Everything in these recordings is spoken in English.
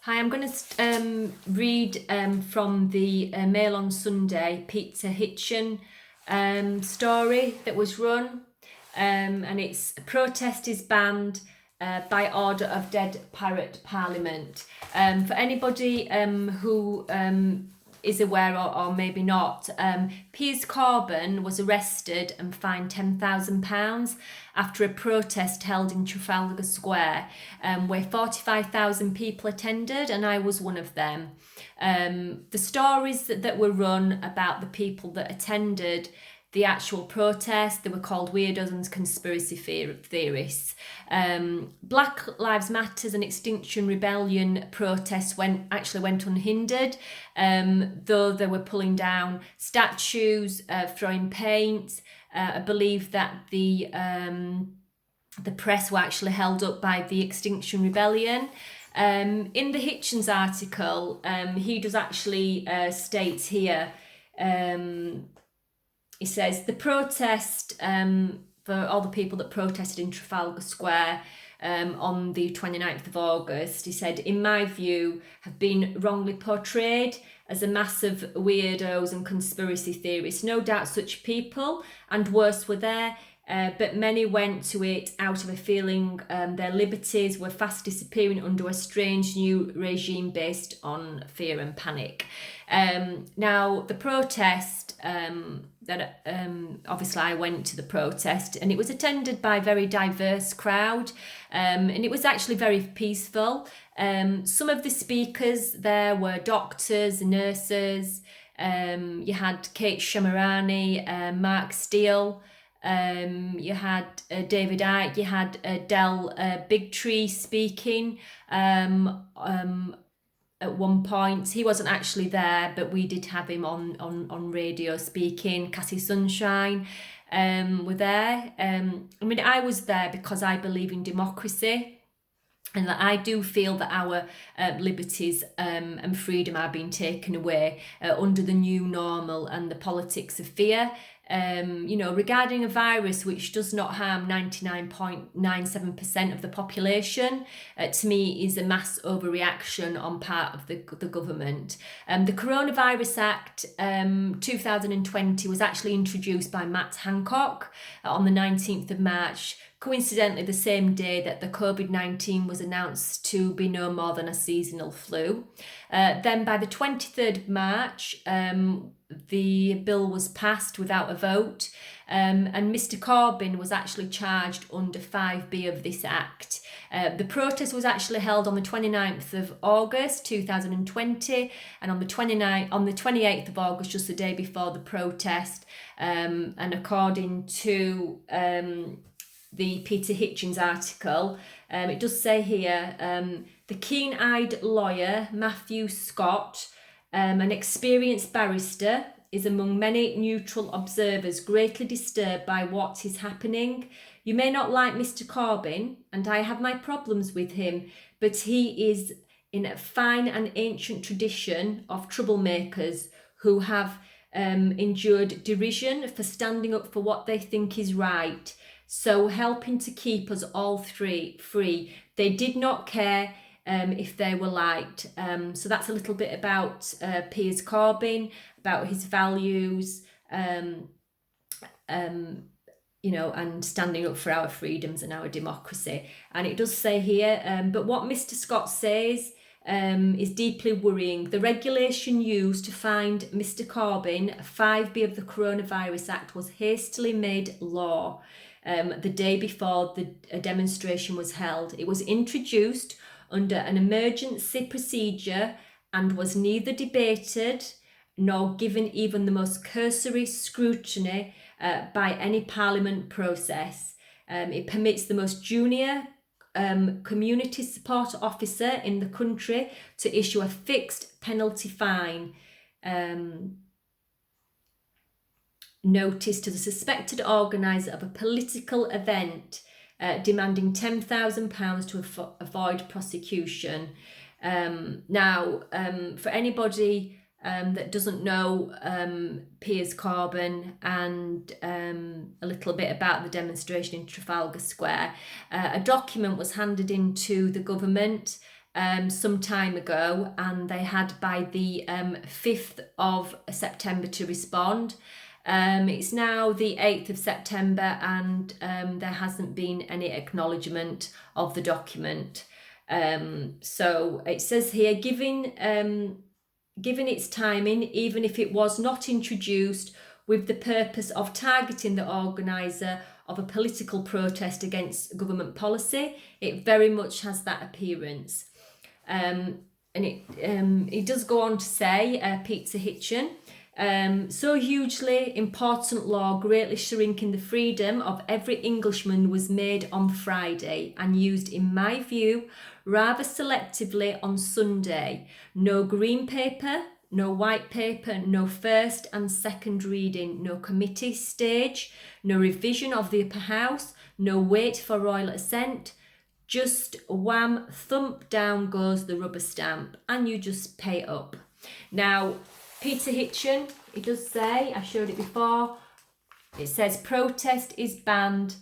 Hi, I'm going to read from the Mail on Sunday, Peter Hitchens story that was run, and it's "Protest is banned by order of Dead Parrot Parliament." For anybody who is aware or maybe not, Piers Corbyn was arrested and fined £10,000 after a protest held in Trafalgar Square, where 45,000 people attended, and I was one of them. The stories that were run about the people that attended the actual protest, they were called weirdos and conspiracy theorists. Black Lives Matters and Extinction Rebellion protests went unhindered, though they were pulling down statues, throwing paint. I believe that the press were actually held up by the Extinction Rebellion. In the Hitchens article, he does actually state here, he says, the protest for all the people that protested in Trafalgar Square on the 29th of August, he said, in my view, have been wrongly portrayed as a mass of weirdos and conspiracy theorists. No doubt such people, and worse, were there, but many went to it out of a feeling their liberties were fast disappearing under a strange new regime based on fear and panic. Now, the protest, obviously I went to the protest, and it was attended by a very diverse crowd, and it was actually very peaceful. Some of the speakers there were doctors, nurses. You had Kate Shamarani, Mark Steele. You had David Icke, you had Del Bigtree speaking at one point. He wasn't actually there, but we did have him on radio speaking. Cassie Sunshine were there. I was there because I believe in democracy, and that I do feel that our liberties and freedom are being taken away under the new normal and the politics of fear. Regarding a virus which does not harm 99.97% of the population, to me is a mass overreaction on part of the government. The Coronavirus Act 2020 was actually introduced by Matt Hancock on the 19th of March, coincidentally the same day that the COVID-19 was announced to be no more than a seasonal flu. Then by the 23rd of March, the bill was passed without a vote, and Mr Corbyn was actually charged under 5B of this act. The protest was actually held on the 29th of August 2020, and on the 28th of August, just the day before the protest, and according to the Peter Hitchens article, it does say here, the keen-eyed lawyer Matthew Scott, an experienced barrister, is among many neutral observers greatly disturbed by what is happening. You may not like Mr Corbyn, and I have my problems with him, but he is in a fine and ancient tradition of troublemakers who have endured derision for standing up for what they think is right, so helping to keep us all free. They did not care if they were liked. So that's a little bit about Piers Corbyn, about his values, and standing up for our freedoms and our democracy. And it does say here, but what Mr Scott says is deeply worrying. The regulation used to find Mr Corbyn, 5B of the Coronavirus Act, was hastily made law the day before the demonstration was held. It was introduced under an emergency procedure and was neither debated nor given even the most cursory scrutiny by any parliament process. It permits the most junior community support officer in the country to issue a fixed penalty fine notice to the suspected organiser of a political event, demanding £10,000 to avoid prosecution. For anybody that doesn't know Piers Corbyn and a little bit about the demonstration in Trafalgar Square, a document was handed into the government some time ago, and they had by the 5th of September to respond. It's now the 8th of September, and there hasn't been any acknowledgement of the document. So it says here, given its timing, even if it was not introduced with the purpose of targeting the organiser of a political protest against government policy, it very much has that appearance. And it does go on to say, Peter Hitchens, so hugely important law greatly shrinking the freedom of every Englishman was made on Friday and used, in my view, rather selectively on Sunday. No green paper, no white paper, no first and second reading, no committee stage, no revision of the upper house, no wait for royal assent. Just wham, thump, down goes the rubber stamp, and you just pay up. Now, Peter Hitchens, it does say, I showed it before, it says protest is banned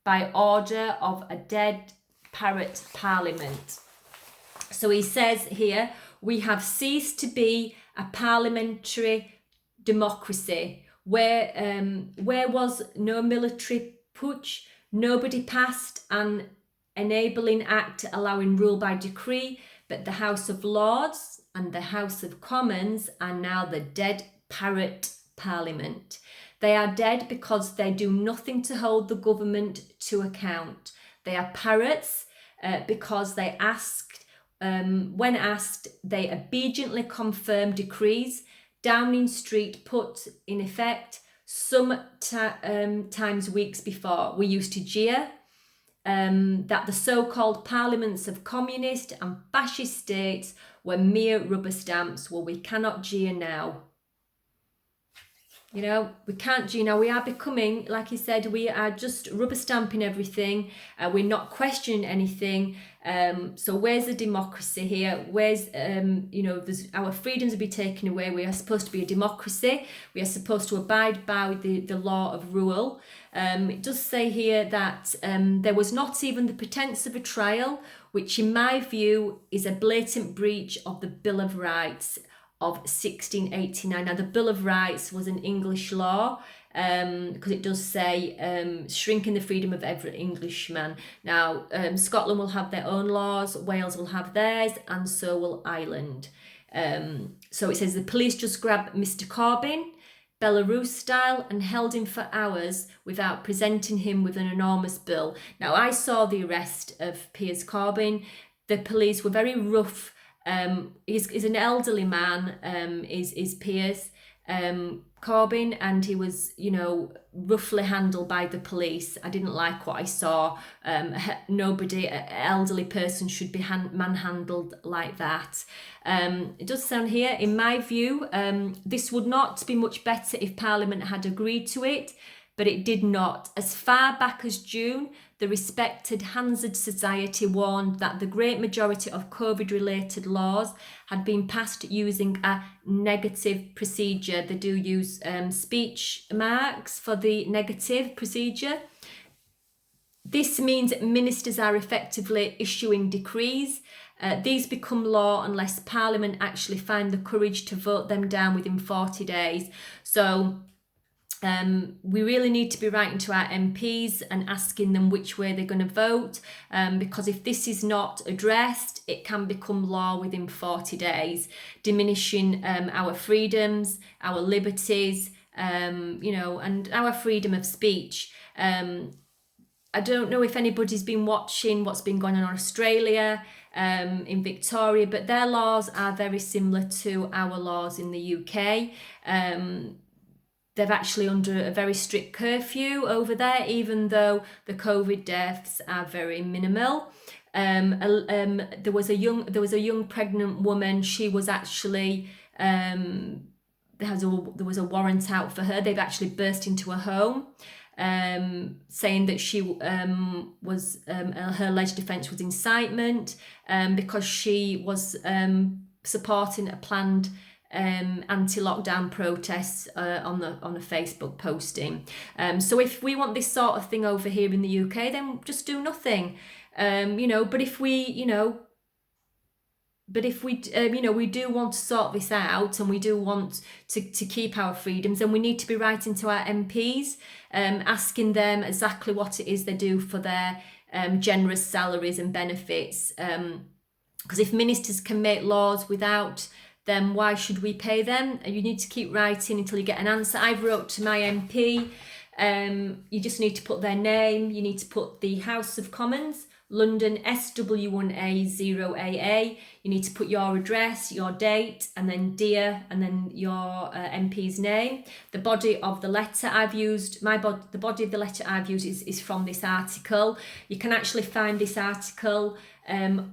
by order of a dead parrot parliament. So he says here, we have ceased to be a parliamentary democracy where was no military putsch, nobody passed an enabling act allowing rule by decree, but the House of Lords and the House of Commons are now the dead parrot parliament. They are dead because they do nothing to hold the government to account. They are parrots because they asked, when asked, they obediently confirm decrees. Downing Street put in effect times weeks before. We used to jeer that the so-called parliaments of communist and fascist states were mere rubber stamps. Well, we cannot jeer now. You know, we can't jeer now. We are becoming, like he said, we are just rubber stamping everything. We're not questioning anything. So where's the democracy here? Where's, our freedoms will be taken away. We are supposed to be a democracy. We are supposed to abide by the law of rule. It does say here that there was not even the pretense of a trial, which in my view is a blatant breach of the Bill of Rights of 1689. Now, the Bill of Rights was an English law because it does say shrinking the freedom of every Englishman. Now, Scotland will have their own laws, Wales will have theirs, and so will Ireland. So it says the police just grabbed Mr. Corbyn, Belarus style, and held him for hours without presenting him with an enormous bill. Now, I saw the arrest of Piers Corbyn. The police were very rough. He's an elderly man, is Piers Corbyn, and he was, roughly handled by the police. I didn't like what I saw. Nobody, an elderly person, should be manhandled like that. It does sound here, in my view, this would not be much better if Parliament had agreed to it, but it did not. As far back as June, the respected Hansard Society warned that the great majority of COVID-related laws had been passed using a negative procedure. They do use speech marks for the negative procedure. This means ministers are effectively issuing decrees. These become law unless Parliament actually find the courage to vote them down within 40 days. So we really need to be writing to our MPs and asking them which way they're going to vote, because if this is not addressed, it can become law within 40 days, diminishing our freedoms, our liberties, and our freedom of speech. I don't know if anybody's been watching what's been going on in Australia, in Victoria, but their laws are very similar to our laws in the UK. They're actually under a very strict curfew over there, even though the COVID deaths are very minimal. There was a young pregnant woman. She was actually there was a warrant out for her. They've actually burst into her home, saying that she was her alleged offence was incitement because she was supporting a planned anti-lockdown protests on a Facebook posting. So if we want this sort of thing over here in the UK, then just do nothing. But if we, But if we, we do want to sort this out and we do want to keep our freedoms, then we need to be writing to our MPs, asking them exactly what it is they do for their generous salaries and benefits. Because if ministers can make laws without them, why should we pay them? You need to keep writing until you get an answer. I've wrote to my MP. You just need to put their name. You need to put the House of Commons, London SW1A0AA. You need to put your address, your date, and then dear, and then your MP's name. The body of the letter I've used, the body of the letter I've used is from this article. You can actually find this article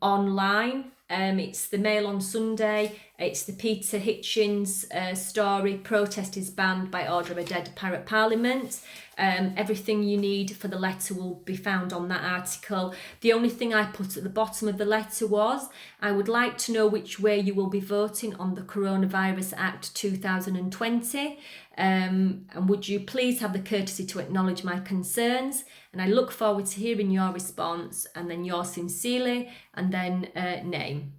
online. It's the Mail on Sunday. It's the Peter Hitchens story, protest is banned by order of a dead pirate parliament. Everything you need for the letter will be found on that article. The only thing I put at the bottom of the letter was, I would like to know which way you will be voting on the Coronavirus Act 2020. And would you please have the courtesy to acknowledge my concerns? And I look forward to hearing your response, and then yours sincerely, and then name.